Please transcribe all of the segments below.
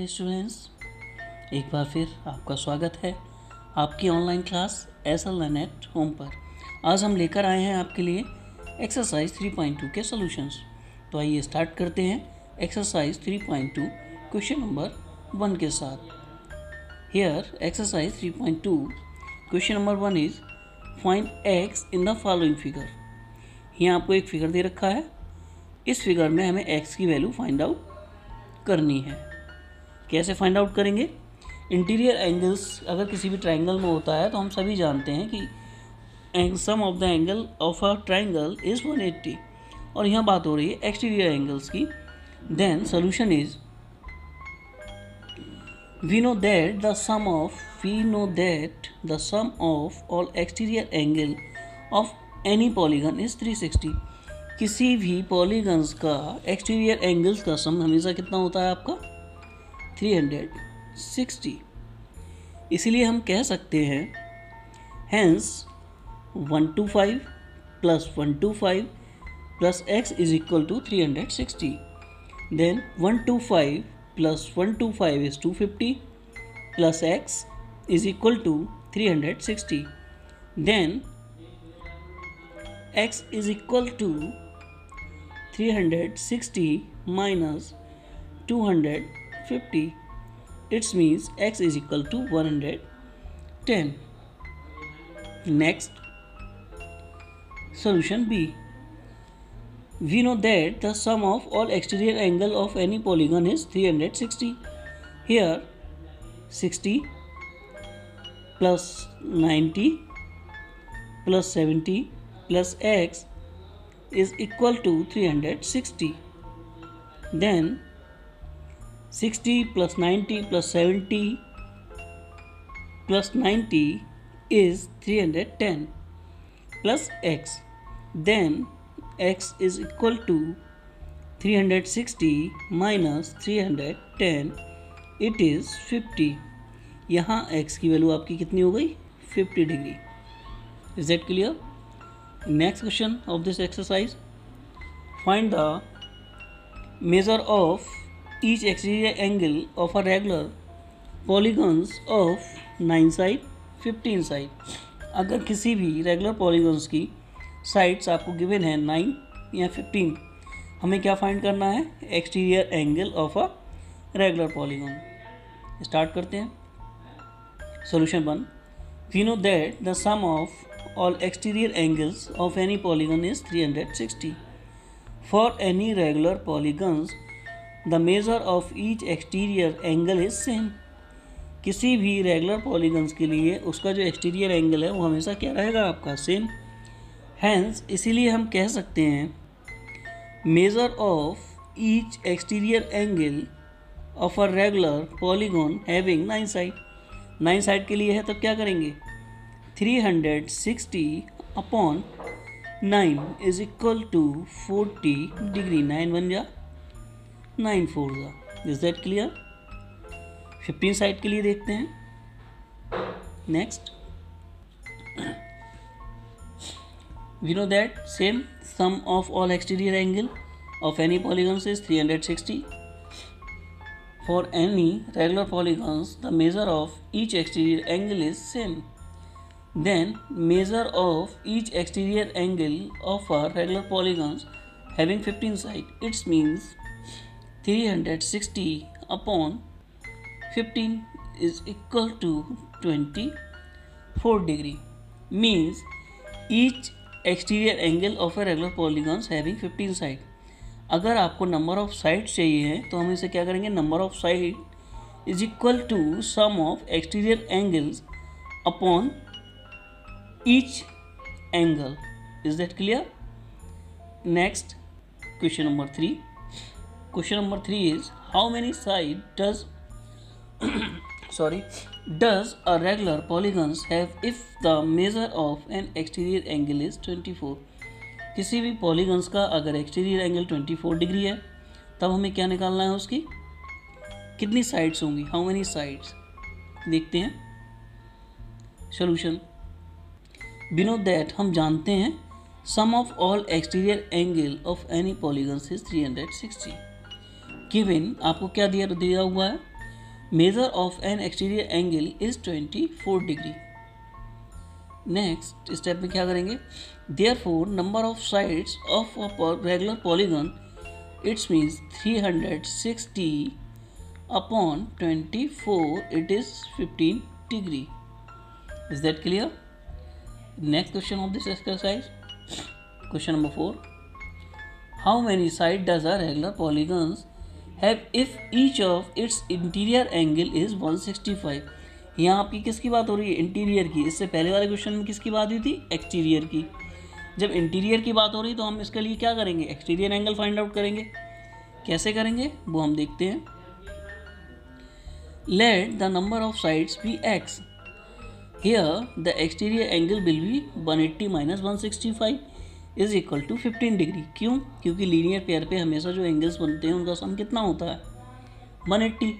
Dear students, एक बार फिर आपका स्वागत है आपकी online class SL learn at home पर। आज हम लेकर आए हैं आपके लिए एक्सरसाइज 3.2 के सॉल्यूशंस। तो आइए स्टार्ट करते हैं एक्सरसाइज 3.2 क्वेश्चन नंबर 1 के साथ। Here exercise 3.2 question number 1 is find x in the following figure. यहाँ आपको एक फिगर दे रखा है, इस फिगर में हमें एक्स की वैल्यू फाइंड आउट करनी है। कैसे फाइंड आउट करेंगे? इंटीरियर एंगल्स अगर किसी भी ट्रायंगल में होता है तो हम सभी जानते हैं कि sum of the angle of a triangle is 180, और यहाँ बात हो रही है एक्सटीरियर एंगल्स की। Then solution is we know that the sum of all exterior angle of any polygon is 360। किसी भी पॉलीगन्स का एक्सटीरियर एंगल्स का सम हमेशा कितना होता है आपका? 360। इसीलिए हम कह सकते हैं hence 125 plus 125 plus x is equal to 360। then 125 plus 125 is 250 plus x is equal to 360। then x is equal to 360 minus 250, it means x is equal to 110। next, solution B. We know that the sum of all exterior angle of any polygon is 360। here 60 plus 90 plus 70 plus x is equal to 360। then 60 plus 90 plus 70 plus 90 is 310 plus x, then x is equal to 360 minus 310, it is 50। यहाँ x की value आपकी कितनी हो गई? 50 degree. Is that clear? Next question of this exercise, find the measure of each exterior angle of a regular polygons of 9 side 15 side. अगर किसी भी regular polygons की साइड्स आपको गिवन है 9 या 15, हमें क्या फाइंड करना है? Exterior angle of a regular polygon. Start करते हैं। Solution 1, we know that the sum of all exterior angles of any polygon is 360। for any regular polygons the measure of each exterior angle is same। किसी भी regular polygons के लिए उसका जो exterior angle है वो हमेशा क्या रहेगा आपका? सेम। हैंस इसीलिए हम कह सकते हैं measure of each exterior angle of a regular polygon having 9 side. 9 side के लिए है तब क्या करेंगे? 360 upon 9 is equal to 40 degree. 9 बन जा 9 4 जा। Is that clear? 15 साइड के लिए देखते हैं। Next, we know that same sum of all exterior angle of any polygons is 360। for any regular polygons the measure of each exterior angle is same। then measure of each exterior angle of a regular polygons having 15 side, it means 360 upon 15 is equal to 24 degree, means each exterior angle of a regular polygons having 15 side। अगर आपको number of sides चाहिए हैं तो हम इसे क्या करेंगे? Number of side is equal to sum of exterior angles upon each angle. Is that clear? Next, question number 3। Question number 3 is how many side does a regular polygons have if the measure of an exterior angle is 24। किसी भी polygons का अगर exterior angle 24 degree है तब हमें क्या निकालना है? उसकी कितनी साइड्स होंगी? How many sides? देखते हैं। सॉल्यूशन, वी नो दैट हम जानते हैं sum of all exterior angle of any polygons is 360। Given आपको क्या दिया हुआ है? Measure of an exterior angle is 24 degree. Next step में क्या करेंगे? Therefore number of sides of a regular polygon it means 360 upon 24 it is 15 degree. Is that clear? Next question of this exercise, question number 4. How many sides does a regular polygon have if each of its interior angle is 165? यहाँ आपकी किसकी बात हो रही है? Interior की. इससे पहले वाले क्वेश्चन में किसकी बात हुई थी? एक्सटीरियर की. जब इंटीरियर की बात हो रही तो हम इसके लिए क्या करेंगे? एक्सटीरियर एंगल फाइंड आउट करेंगे. कैसे करेंगे वो हम देखते हैं. Let the number of sides be x. Here the exterior angle will be 180 minus 165 is equal to 15 degree. क्यों? क्योंकि लीनियर पेयर पे हमेशा जो एंगल्स बनते हैं उनका सम कितना होता है? 180.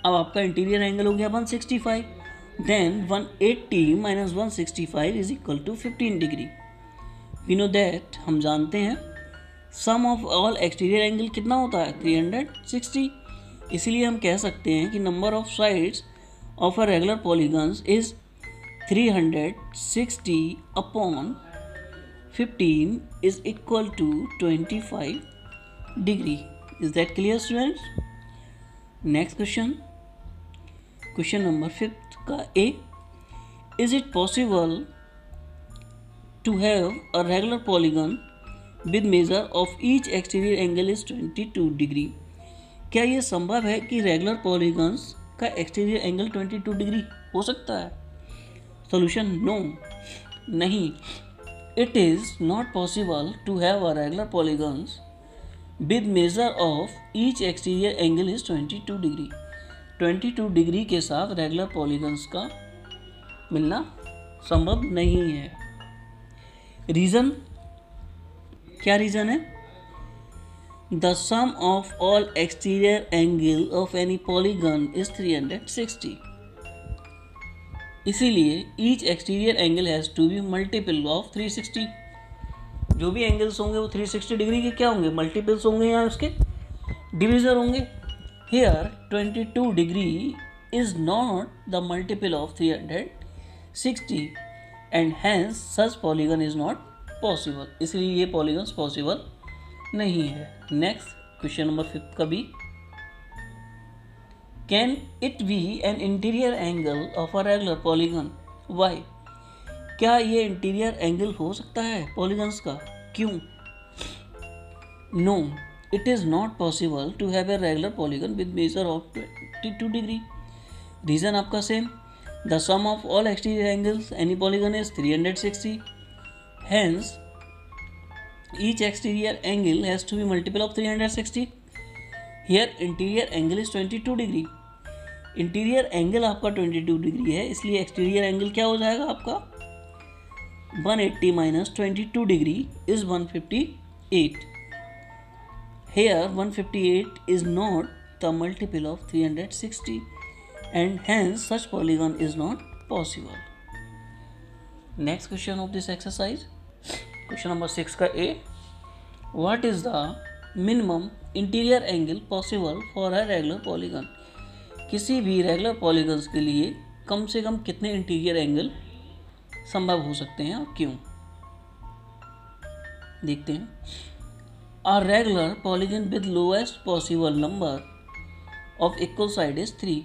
अब आपका इंटीरियर एंगल हो गया 165. Then 180 minus 165 is equal to 15 degree. We know that, हम जानते हैं sum of all exterior angle कितना होता है? 360. इसलिए हम कह सकते हैं कि number of sides of a regular polygons is 360 upon 15 is equal to 25 degree. Is that clear, students? Next question. Question number 5 का A. Is it possible to have a regular polygon with measure of each exterior angle is 22 degree? क्या ये संभव है कि regular polygons का exterior angle 22 degree हो सकता है? सॉल्यूशन नो, नहीं. It is not possible to have a regular polygons with measure of each exterior angle is 22 degree. 22 degree के साथ रेगुलर पॉलीगन्स का मिलना संभव नहीं है. रीज़न क्या? रीज़न है the sum of all exterior angle of any polygon is 360. इसीलिए each exterior angle has to be multiple of 360. जो भी एंगल्स होंगे वो 360 डिग्री के क्या होंगे? मल्टीपल्स होंगे या उसके डिविजर होंगे. Here 22 degree is not the multiple of 360 and hence such polygon is not possible. इसलिए ये पॉलीगन्स पॉसिबल नहीं है. नेक्स्ट क्वेश्चन नंबर 5 का भी. Can it be an interior angle of a regular polygon? Why? क्या ये interior angle हो सकता है पॉलीगन्स का? क्यों? No, it is not possible to have a regular polygon with measure of 22 degree. Reason आपका same. The sum of all exterior angles any polygon is 360. Hence, each exterior angle has to be multiple of 360. Here interior angle is 22 degree. Interior angle आपका 22 degree है, इसलिए exterior angle क्या हो जाएगा आपका? 180 minus 22 degree is 158. Here 158 is not the multiple of 360 and hence such polygon is not possible. Next question of this exercise, question number 6 का A. What is the minimum interior angle possible for a regular polygon? किसी भी regular polygons के लिए कम से कम कितने interior angle संभव हो सकते हैं और क्यों? देखते हैं. A regular polygon with lowest possible number of equal side is 3.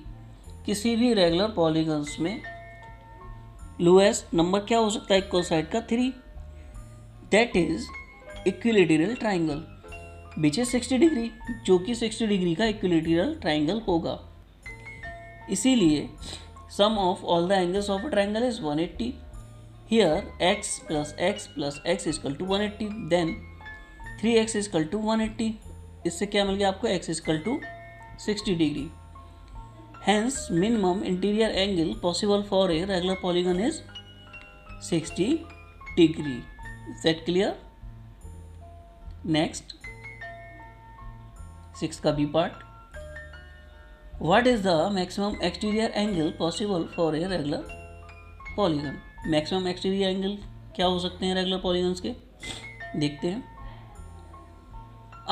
किसी भी रेगुलर पॉलीगन्स में लोएस्ट नंबर क्या हो सकता है इक्वल साइड का? 3. That is equilateral triangle which is 60 degree, जो कि 60 डिग्री का इक्विलैटरल ट्राइंगल होगा. इसीलिए sum of all the angles of a triangle is 180. Here x plus x plus x equal to 180. Then 3x equal to 180. इससे क्या मिल गया आपको? x equal to 60 degree. Hence minimum interior angle possible for a regular polygon is 60 degree. Is that clear? Next 6 का B part. What is the maximum exterior angle possible for a regular polygon? Maximum exterior angle क्या हो सकते हैं regular polygons के? देखते हैं.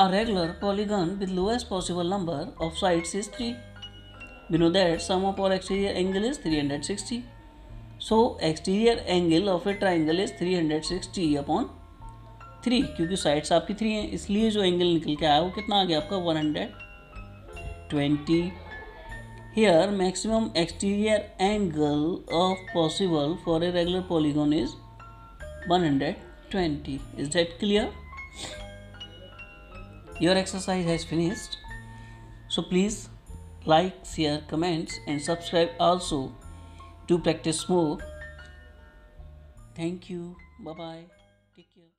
A regular polygon with lowest possible number of sides is 3. We know that sum of all exterior angle is 360. So exterior angle of a triangle is 360 upon 3, क्योंकि sides आपकी 3 हैं, इसलिए जो एंगल निकल के आया वो कितना आ गया आपका 120. Here maximum exterior angle of possible for a regular polygon is 120. Is that clear? Your exercise has finished. So please like, share, comments and subscribe also to practice more. Thank you. Bye bye. Take care.